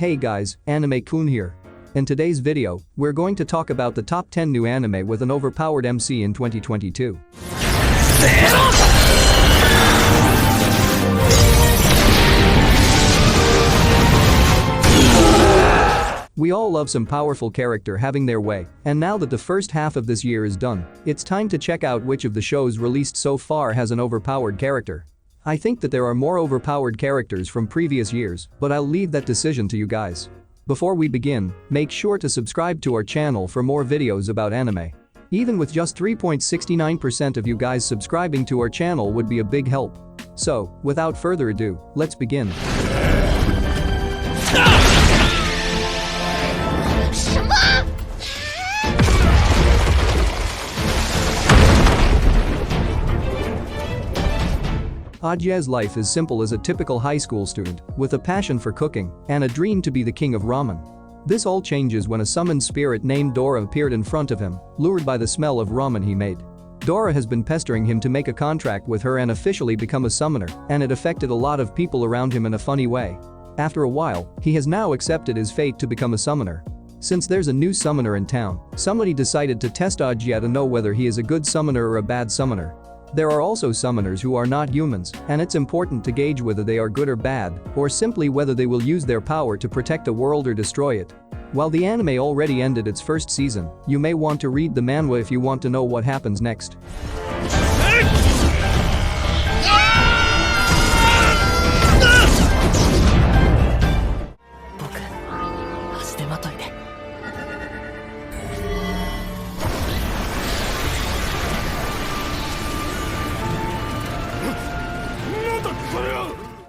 Hey guys, Anime-kun here. In today's video, we're going to talk about the top 10 new anime with an overpowered MC in 2022. We all love some powerful character having their way, and now that the first half of this year is done, it's time to check out which of the shows released so far has an overpowered character. I think that there are more overpowered characters from previous years, but I'll leave that decision to you guys. Before we begin, make sure to subscribe to our channel for more videos about anime. Even with just 3.69% of you guys subscribing to our channel would be a big help. So, without further ado, let's begin. Ajie's life is simple as a typical high school student, with a passion for cooking and a dream to be the king of ramen. This all changes when a summoned spirit named Dora appeared in front of him, lured by the smell of ramen he made. Dora has been pestering him to make a contract with her and officially become a summoner, and it affected a lot of people around him in a funny way. After a while, he has now accepted his fate to become a summoner. Since there's a new summoner in town, somebody decided to test Ajie to know whether he is a good summoner or a bad summoner. There are also summoners who are not humans, and it's important to gauge whether they are good or bad, or simply whether they will use their power to protect a world or destroy it. While the anime already ended its first season, you may want to read the manhwa if you want to know what happens next.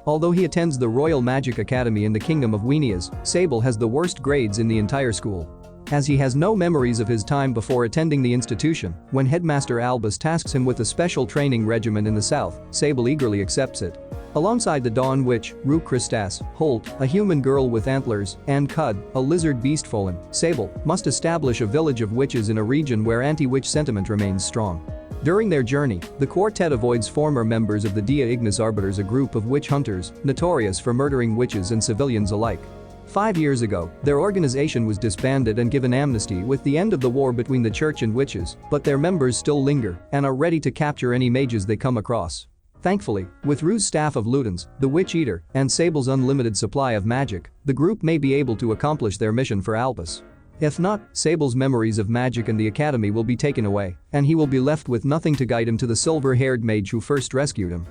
Although he attends the Royal Magic Academy in the Kingdom of Weenias, Sable has the worst grades in the entire school. As he has no memories of his time before attending the institution, when Headmaster Albus tasks him with a special training regimen in the south, Sable eagerly accepts it. Alongside the Dawn Witch, Rue Christas, Holt, a human girl with antlers, and Cud, a lizard beast Folan, Sable must establish a village of witches in a region where anti-witch sentiment remains strong. During their journey, the quartet avoids former members of the Dia Ignis Arbiters, a group of witch hunters notorious for murdering witches and civilians alike. 5 years ago, their organization was disbanded and given amnesty with the end of the war between the church and witches, but their members still linger and are ready to capture any mages they come across. Thankfully, with Rue's staff of Ludens, the Witch Eater, and Sable's unlimited supply of magic, the group may be able to accomplish their mission for Albus. If not, Sable's memories of magic and the academy will be taken away, and he will be left with nothing to guide him to the silver-haired mage who first rescued him.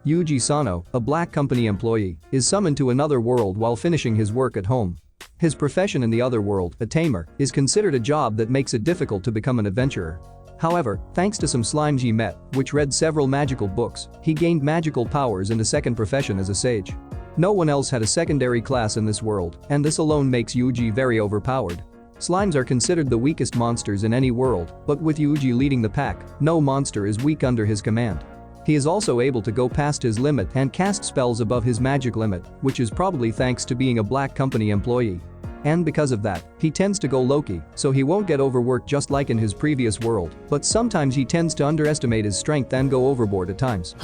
Yuji Sano, a black company employee, is summoned to another world while finishing his work at home. His profession in the other world, a tamer, is considered a job that makes it difficult to become an adventurer. However, thanks to some slimes he met, which read several magical books, he gained magical powers and a second profession as a sage. No one else had a secondary class in this world, and this alone makes Yuji very overpowered. Slimes are considered the weakest monsters in any world, but with Yuji leading the pack, no monster is weak under his command. He is also able to go past his limit and cast spells above his magic limit, which is probably thanks to being a black company employee. And because of that, he tends to go low-key, so he won't get overworked just like in his previous world, but sometimes he tends to underestimate his strength and go overboard at times.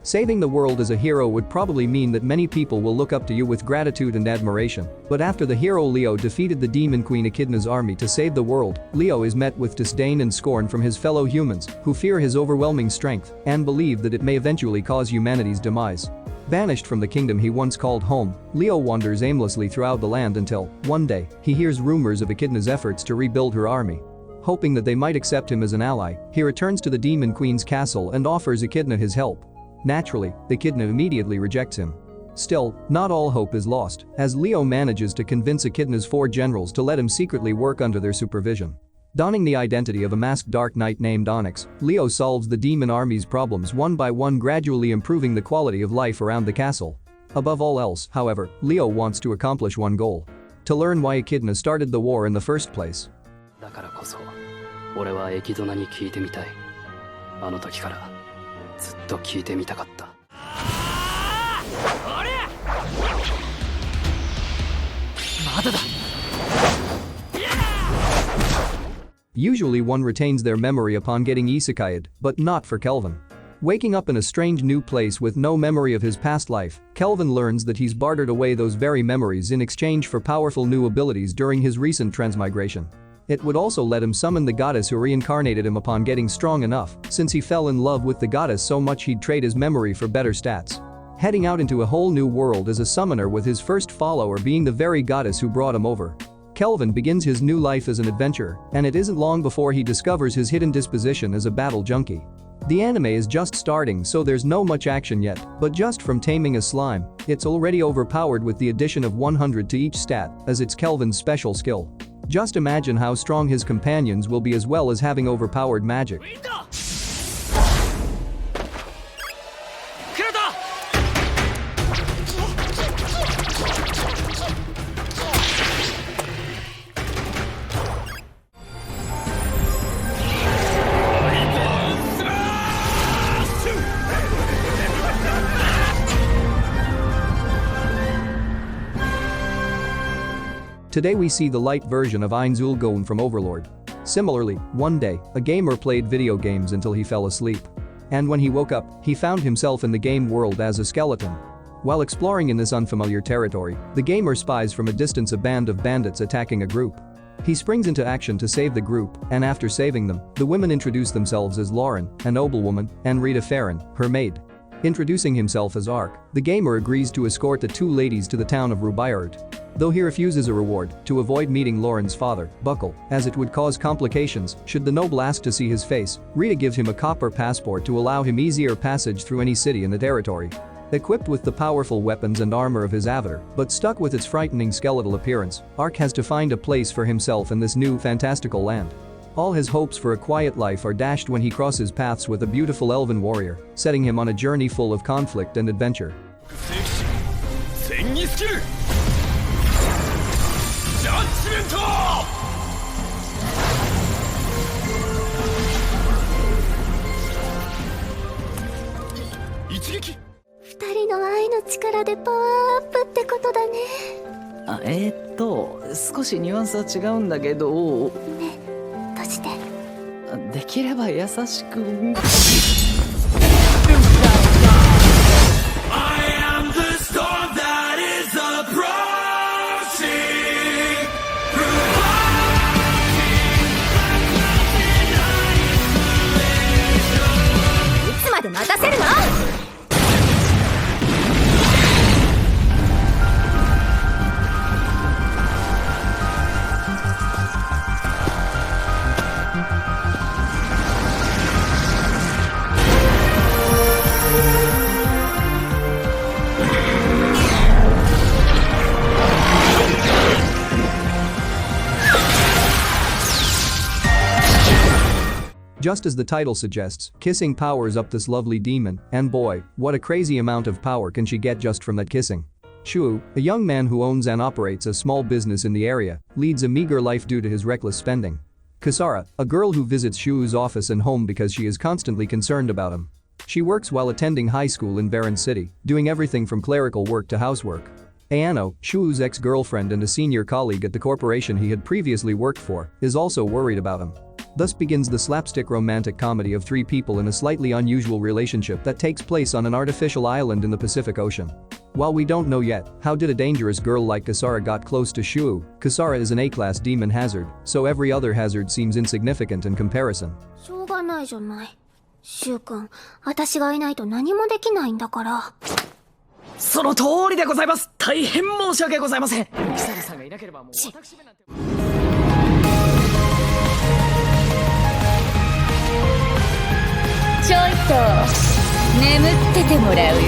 Saving the world as a hero would probably mean that many people will look up to you with gratitude and admiration, but after the hero Leo defeated the demon queen Echidna's army to save the world, Leo is met with disdain and scorn from his fellow humans, who fear his overwhelming strength and believe that it may eventually cause humanity's demise. Banished from the kingdom he once called home, Leo wanders aimlessly throughout the land until, one day, he hears rumors of Echidna's efforts to rebuild her army. Hoping that they might accept him as an ally, he returns to the Demon Queen's castle and offers Echidna his help. Naturally, Echidna immediately rejects him. Still, not all hope is lost, as Leo manages to convince Echidna's 4 generals to let him secretly work under their supervision. Donning the identity of a masked dark knight named Onyx, Leo solves the demon army's problems one by one, gradually improving the quality of life around the castle. Above all else, however, Leo wants to accomplish one goal: to learn why Echidna started the war in the first place. だからこそ、俺はエキゾナに聞いてみたい。あの時からずっと聞いてみたかった。まだだ。Usually one retains their memory upon getting isekai'd, but not for Kelvin. Waking up in a strange new place with no memory of his past life, Kelvin learns that he's bartered away those very memories in exchange for powerful new abilities during his recent transmigration. It would also let him summon the goddess who reincarnated him upon getting strong enough, since he fell in love with the goddess so much he'd trade his memory for better stats. Heading out into a whole new world as a summoner, with his first follower being the very goddess who brought him over. Kelvin begins his new life as an adventurer, and it isn't long before he discovers his hidden disposition as a battle junkie. The anime is just starting, so there's no much action yet, but just from taming a slime, it's already overpowered with the addition of 100 to each stat, as it's Kelvin's special skill. Just imagine how strong his companions will be, as well as having overpowered magic. Today we see the light version of Einzulgoen from Overlord. Similarly, one day, a gamer played video games until he fell asleep. And when he woke up, he found himself in the game world as a skeleton. While exploring in this unfamiliar territory, the gamer spies from a distance a band of bandits attacking a group. He springs into action to save the group, and after saving them, the women introduce themselves as Lauren, a noblewoman, and Rita Farron, her maid. Introducing himself as Ark, the gamer agrees to escort the 2 ladies to the town of Rubaiyard. Though he refuses a reward to avoid meeting Lauren's father, Buckle, as it would cause complications should the noble ask to see his face, Rita gives him a copper passport to allow him easier passage through any city in the territory. Equipped with the powerful weapons and armor of his avatar, but stuck with its frightening skeletal appearance, Ark has to find a place for himself in this new fantastical land. All his hopes for a quiet life are dashed when he crosses paths with a beautiful elven warrior, setting him on a journey full of conflict and adventure. Ah, 少しニュアンスは違うんだけど。ね、どうして？できれば優しく。いつまで待たせるの？Just as the title suggests, kissing powers up this lovely demon, and boy, what a crazy amount of power can she get just from that kissing. Shu, a young man who owns and operates a small business in the area, leads a meager life due to his reckless spending. Kasara, a girl who visits Shu's office and home because she is constantly concerned about him. She works while attending high school in Varan City, doing everything from clerical work to housework. Ayano, Shu's ex-girlfriend and a senior colleague at the corporation he had previously worked for, is also worried about him. Thus begins the slapstick romantic comedy of 3 people in a slightly unusual relationship that takes place on an artificial island in the Pacific Ocean. While we don't know yet how did a dangerous girl like Kasara got close to Shu, Kasara is an A-class demon hazard, so every other hazard seems insignificant in comparison. しょうがないじゃない。シュウ君、私がいないと何もできないんだから。その通りでございます。大変申し訳ございません。キサラさんがいなければもう私めなんて。と眠っててもらうよ。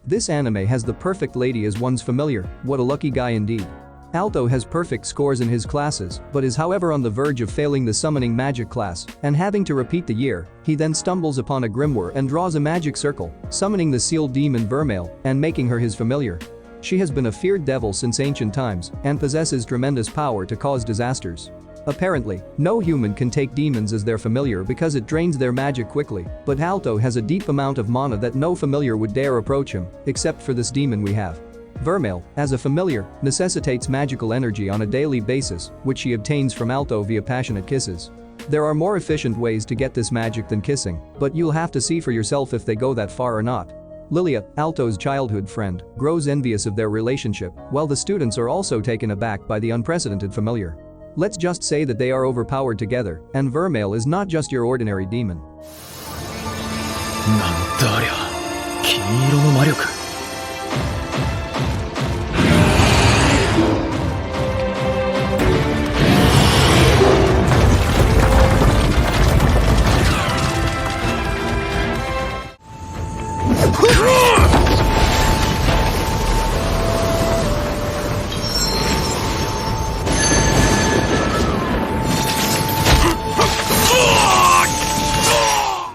This anime has the perfect lady as one's familiar. What a lucky guy indeed. Alto has perfect scores in his classes, but is however on the verge of failing the summoning magic class and having to repeat the year. He then stumbles upon a grimoire and draws a magic circle, summoning the sealed demon Vermeil and making her his familiar. She has been a feared devil since ancient times and possesses tremendous power to cause disasters. Apparently, no human can take demons as their familiar because it drains their magic quickly, but Alto has a deep amount of mana that no familiar would dare approach him, except for this demon we have. Vermeil, as a familiar, necessitates magical energy on a daily basis, which she obtains from Alto via passionate kisses. There are more efficient ways to get this magic than kissing, but you'll have to see for yourself if they go that far or not. Lilia, Alto's childhood friend, grows envious of their relationship, while the students are also taken aback by the unprecedented familiar. Let's just say that they are overpowered together, and Vermeil is not just your ordinary demon. なんだありゃ、金色の魔力。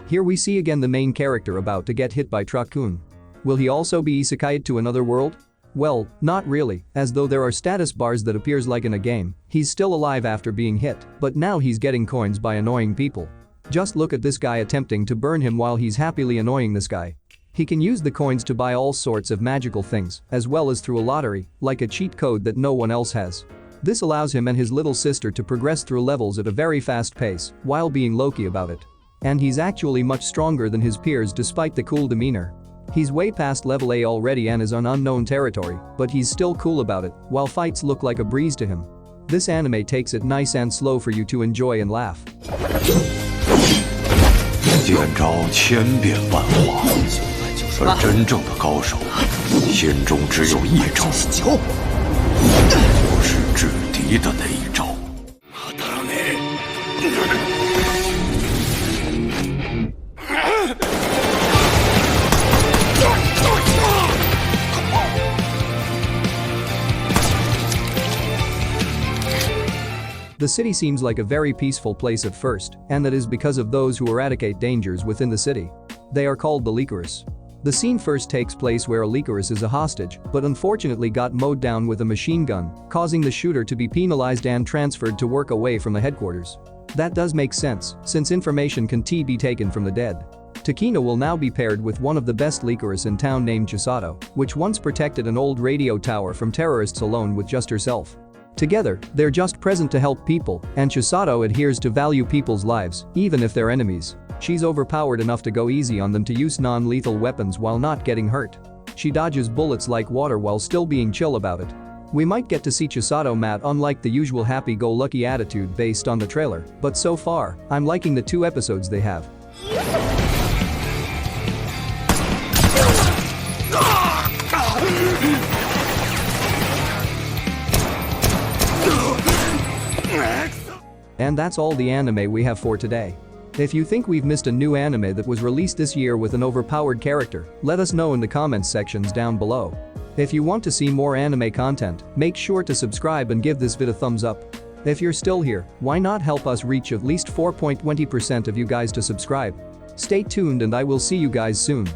Here we see again the main character about to get hit by Truck-kun. Will he also be isekai'd to another world? Well, not really, as though there are status bars that appears like in a game. He's still alive after being hit, but now he's getting coins by annoying people. Just look at this guy attempting to burn him while he's happily annoying this guy. He can use the coins to buy all sorts of magical things, as well as through a lottery, like a cheat code that no one else has. This allows him and his little sister to progress through levels at a very fast pace, while being low-key about it. And he's actually much stronger than his peers despite the cool demeanor. He's way past level A already and is on unknown territory, but he's still cool about it, while fights look like a breeze to him. This anime takes it nice and slow for you to enjoy and laugh. 剑招千变万化，而真正的高手心中只有一招，不是制敌的那一招。 The city seems like a very peaceful place at first, and that is because of those who eradicate dangers within the city. They are called the Lycoris. The scene first takes place where a Lycoris is a hostage, but unfortunately got mowed down with a machine gun, causing the shooter to be penalized and transferred to work away from the headquarters. That does make sense, since information can be taken from the dead. Takina will now be paired with one of the best Lycoris in town named Chisato, which once protected an old radio tower from terrorists alone with just herself. Together, they're just present to help people, and Chisato adheres to value people's lives, even if they're enemies. She's overpowered enough to go easy on them to use non-lethal weapons while not getting hurt. She dodges bullets like water while still being chill about it. We might get to see Chisato Matt unlike the usual happy-go-lucky attitude based on the trailer, but so far, I'm liking the 2 episodes they have. And that's all the anime we have for today. If you think we've missed a new anime that was released this year with an overpowered character, let us know in the comments sections down below. If you want to see more anime content, make sure to subscribe and give this vid a thumbs up. If you're still here, why not help us reach at least 4.20% of you guys to subscribe? Stay tuned and I will see you guys soon.